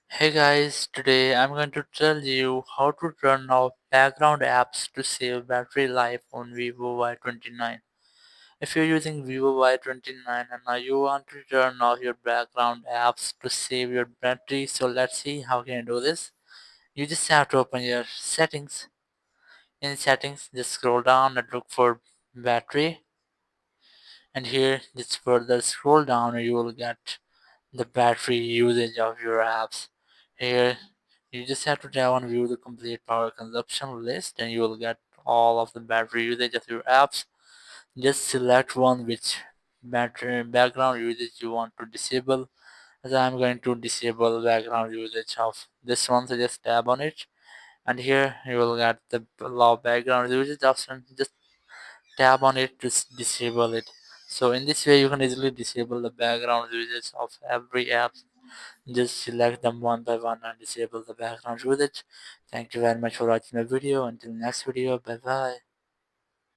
Hey guys, today I'm going to tell you how to turn off background apps to save battery life on Vivo Y29. If you're using Vivo Y29 and now you want to turn off your background apps to save your battery, so let's see how can you do this. You just have to open your settings. In settings, just scroll down and look for battery, and here just further scroll down and you will get the battery usage of your apps. Here, you just have to tap on view the complete power consumption list and you will get all of the battery usage of your apps. Just select one which battery background usage you want to disable. As I'm going to disable background usage of this one, so just tap on it. And here you will get the allow background usage option. Just tap on it to disable it. So in this way you can easily disable the background usage of every app. Just select them one by one and disable the background usage. Thank you very much for watching the video. Until next video, bye bye.